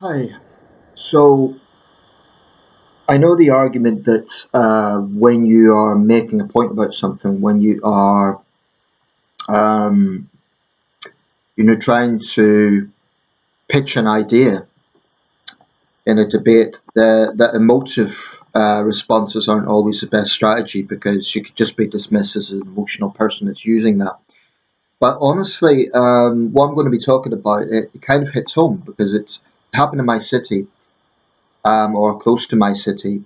Hi. So I know the argument that when you are making a point about something, when you are, um, trying to pitch an idea in a debate, the emotive responses aren't always the best strategy because you could just be dismissed as an emotional person that's using that. But honestly, what I'm going to be talking about, it kind of hits home because it happened in my city, or close to my city.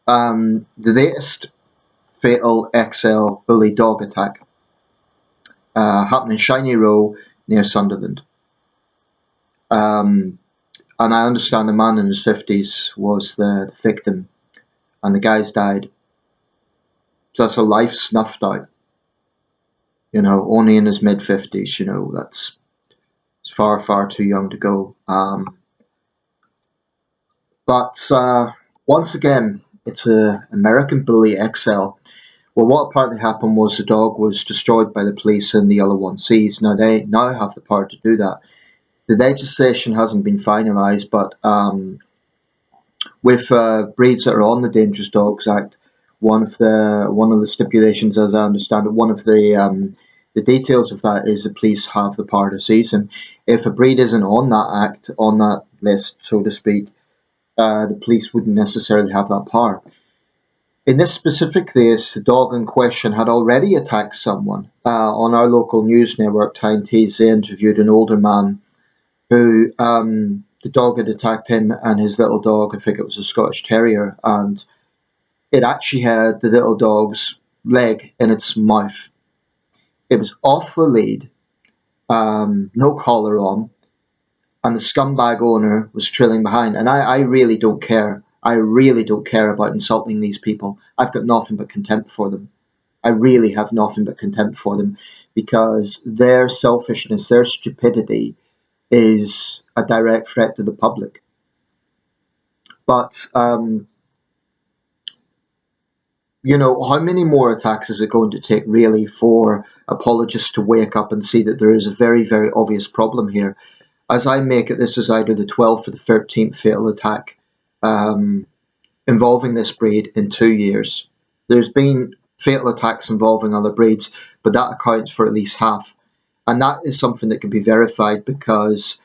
The latest fatal XL bully dog attack happened in Shiny Row near Sunderland. Um, and I understand the man in his 50s was the victim, and the guy's died. So that's a life snuffed out, only in his mid 50s, that's it's far, far too young to go. But once again, it's a American Bully XL. Well, what apparently happened was the dog was destroyed by the police in the other one sees. Now they now have the power to do that. The legislation hasn't been finalised, but with breeds that are on the Dangerous Dogs Act, one of the stipulations, as I understand it, one of the details of that is the police have the power to seize them. If a breed isn't on that act, on that list, so to speak, the police wouldn't necessarily have that power. In this specific case, the dog in question had already attacked someone. On our local news network, Time Tease, they interviewed an older man who the dog had attacked him and his little dog. I think it was a Scottish Terrier, and it actually had the little dog's leg in its mouth. It was off the lead, no collar on, and the scumbag owner was trailing behind. And I really don't care. I really don't care about insulting these people. I've got nothing but contempt for them. I really have nothing but contempt for them because their selfishness, their stupidity is a direct threat to the public. But how many more attacks is it going to take really for apologists to wake up and see that there is a very, very obvious problem here? As I make it, this is either the 12th or the 13th fatal attack um, involving this breed in 2 years. There's been fatal attacks involving other breeds, but that accounts for at least half. And that is something that can be verified because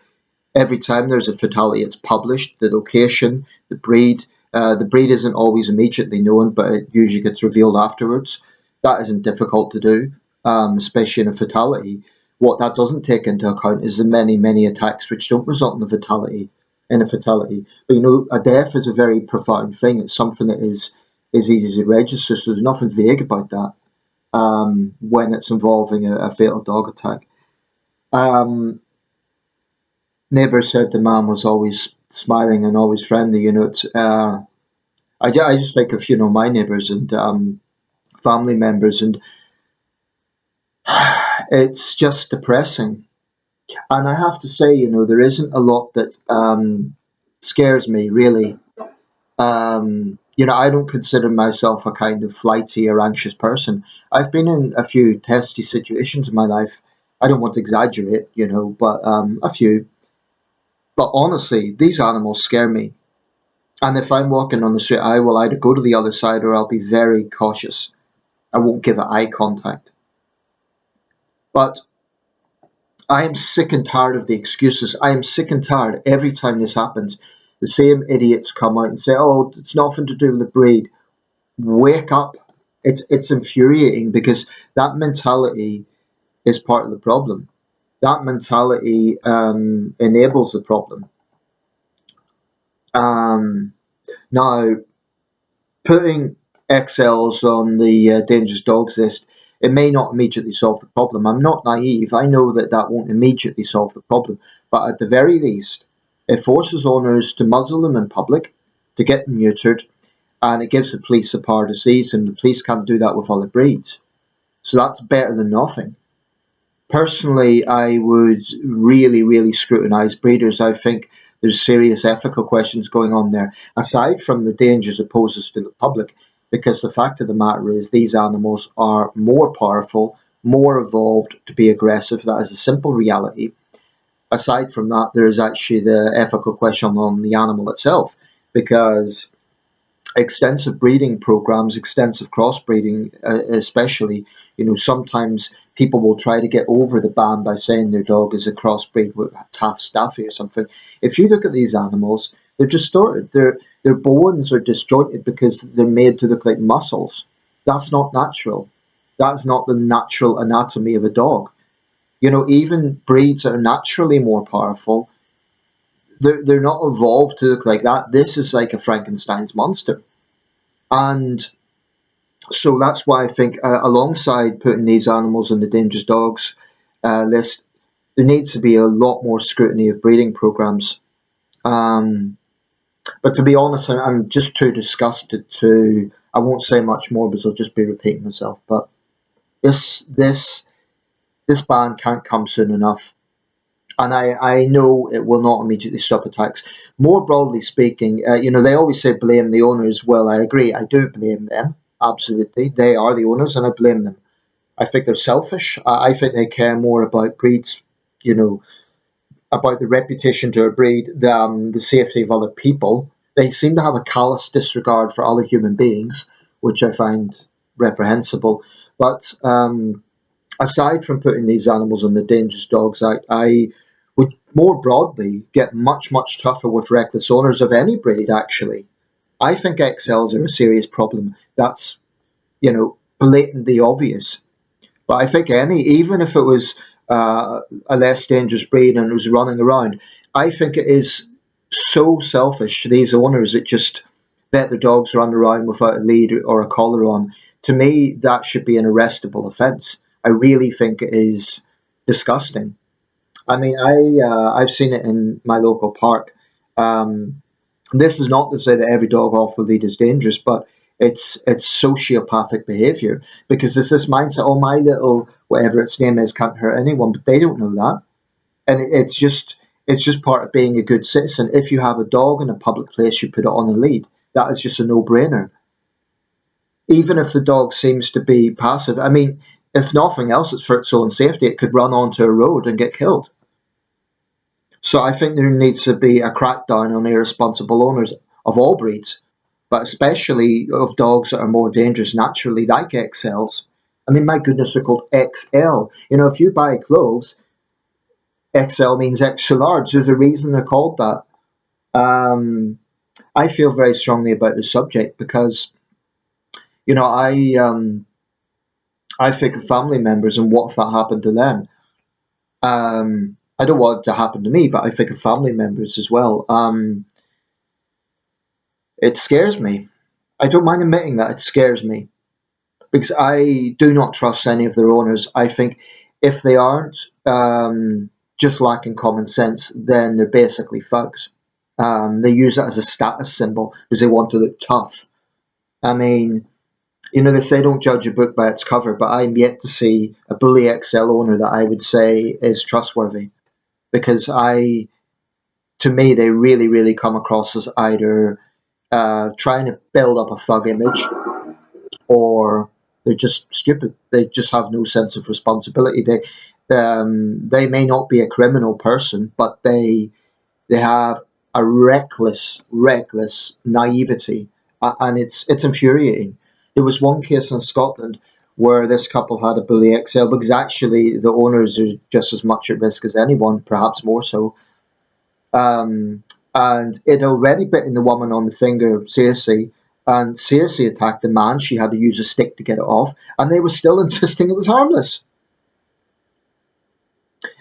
every time there's a fatality, it's published, the location, the breed. The breed isn't always immediately known, but it usually gets revealed afterwards. That isn't difficult to do, especially in a fatality. What that doesn't take into account is the many, many attacks which don't result in a fatality. But a death is a very profound thing. It's something that is easy to register. So there's nothing vague about that when it's involving a fatal dog attack. Um, Neighbour said the man was always smiling and always friendly. I just think of my neighbours and family members, and it's just depressing. And I have to say, there isn't a lot that scares me really. I don't consider myself a kind of flighty or anxious person. I've been in a few testy situations in my life. I don't want to exaggerate, but a few. But honestly, these animals scare me. And if I'm walking on the street, I will either go to the other side or I'll be very cautious. I won't give it eye contact. But I am sick and tired of the excuses. I am sick and tired every time this happens. The same idiots come out and say, "Oh, it's nothing to do with the breed." Wake up! It's infuriating because that mentality is part of the problem. That mentality enables the problem. Um, Now, putting XLs on the dangerous dogs list, it may not immediately solve the problem. I'm not naive. I know that that won't immediately solve the problem. But at the very least, it forces owners to muzzle them in public, to get them neutered, and it gives the police the power to seize them. The police can't do that with other breeds. So that's better than nothing. Personally, I would really, really scrutinise breeders. I think there's serious ethical questions going on there, aside from the dangers it poses to the public, because the fact of the matter is these animals are more powerful, more evolved to be aggressive. That is a simple reality. aside from that, there is actually the ethical question on the animal itself, because extensive breeding programs, extensive crossbreeding, especially, sometimes people will try to get over the ban by saying their dog is a crossbreed with half staffy or something. If you look at these animals, they're distorted. Their bones are disjointed because they're made to look like muscles. That's not natural. That's not the natural anatomy of a dog. Even breeds that are naturally more powerful, they're not evolved to look like that. This is like a Frankenstein's monster. And so that's why I think, alongside putting these animals on the dangerous dogs list, there needs to be a lot more scrutiny of breeding programs. Um, but to be honest, I'm just too disgusted to. I won't say much more because I'll just be repeating myself. But this this this ban can't come soon enough. And I know it will not immediately stop attacks. More broadly speaking, they always say blame the owners. Well, I agree. I do blame them. Absolutely. They are the owners, and I blame them. I think they're selfish. I think they care more about breeds, you know, about the reputation to a breed than the safety of other people. They seem to have a callous disregard for other human beings, which I find reprehensible. But aside from putting these animals on the Dangerous Dogs Act, I would more broadly get much, much tougher with reckless owners of any breed, actually. I think XLs are a serious problem. That's, blatantly obvious. But I think even if it was a less dangerous breed and it was running around, I think it is so selfish to these owners that just let the dogs run around without a lead or a collar on. To me, that should be an arrestable offence. I really think it is disgusting. I mean, I've seen it in my local park. Um, this is not to say that every dog off the lead is dangerous, but it's sociopathic behaviour, because there's this mindset, oh, my little whatever its name is can't hurt anyone, but they don't know that, and it's just part of being a good citizen. If you have a dog in a public place, you put it on a lead. That is just a no-brainer. Even if the dog seems to be passive, I mean, if nothing else, it's for its own safety. It could run onto a road and get killed. So I think there needs to be a crackdown on irresponsible owners of all breeds, but especially of dogs that are more dangerous naturally, like XLs. I mean, my goodness, they're called XL. If you buy clothes, XL means extra large. There's a reason they're called that. Um, I feel very strongly about the subject because, I think of family members and what if that happened to them. I don't want it to happen to me, but I think of family members as well. It scares me. I don't mind admitting that it scares me because I do not trust any of their owners. I think if they aren't just lacking common sense, then they're basically thugs. They use that as a status symbol because they want to look tough. I mean, they say don't judge a book by its cover, but I'm yet to see a Bully XL owner that I would say is trustworthy, because to me, they really, really come across as either trying to build up a thug image, or they're just stupid. They just have no sense of responsibility. They may not be a criminal person, but they have a reckless naivety, and it's infuriating. There was one case in Scotland where this couple had a Bully XL because actually the owners are just as much at risk as anyone, perhaps more so. And it already bitten the woman on the finger seriously, and seriously attacked the man. She had to use a stick to get it off, and they were still insisting it was harmless.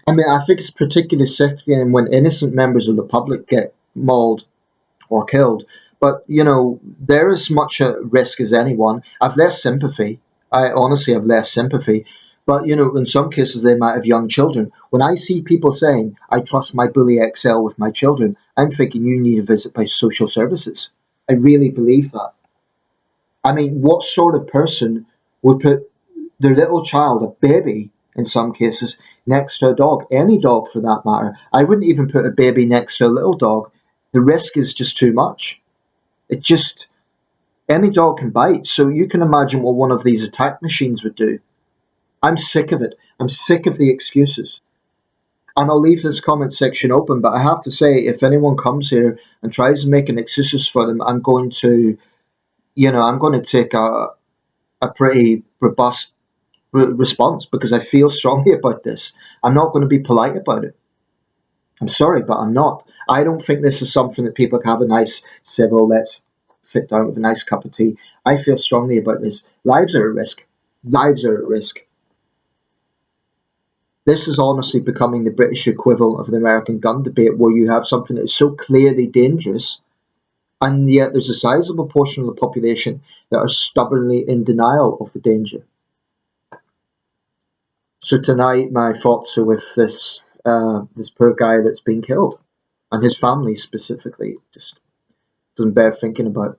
I mean, I think it's particularly sickening when innocent members of the public get mauled or killed. But they're as much at risk as anyone. I've less sympathy. I honestly have less sympathy. But in some cases they might have young children. When I see people saying, "I trust my Bully XL with my children," I'm thinking you need a visit by social services. I really believe that. I mean, what sort of person would put their little child, a baby in some cases, next to a dog, any dog for that matter? I wouldn't even put a baby next to a little dog. The risk is just too much. It just, any dog can bite, so you can imagine what one of these attack machines would do. I'm sick of it. I'm sick of the excuses. And I'll leave this comment section open, but I have to say, if anyone comes here and tries making excuses for them, I'm going to, I'm going to take a pretty robust response, because I feel strongly about this. I'm not going to be polite about it. I'm sorry, but I'm not. I don't think this is something that people can have a nice, civil, let's sit down with a nice cup of tea. I feel strongly about this. Lives are at risk. Lives are at risk. This is honestly becoming the British equivalent of the American gun debate, where you have something that is so clearly dangerous, and yet there's a sizable portion of the population that are stubbornly in denial of the danger. So tonight, my thoughts are with this poor guy that's been killed, and his family specifically. Just doesn't bear thinking about.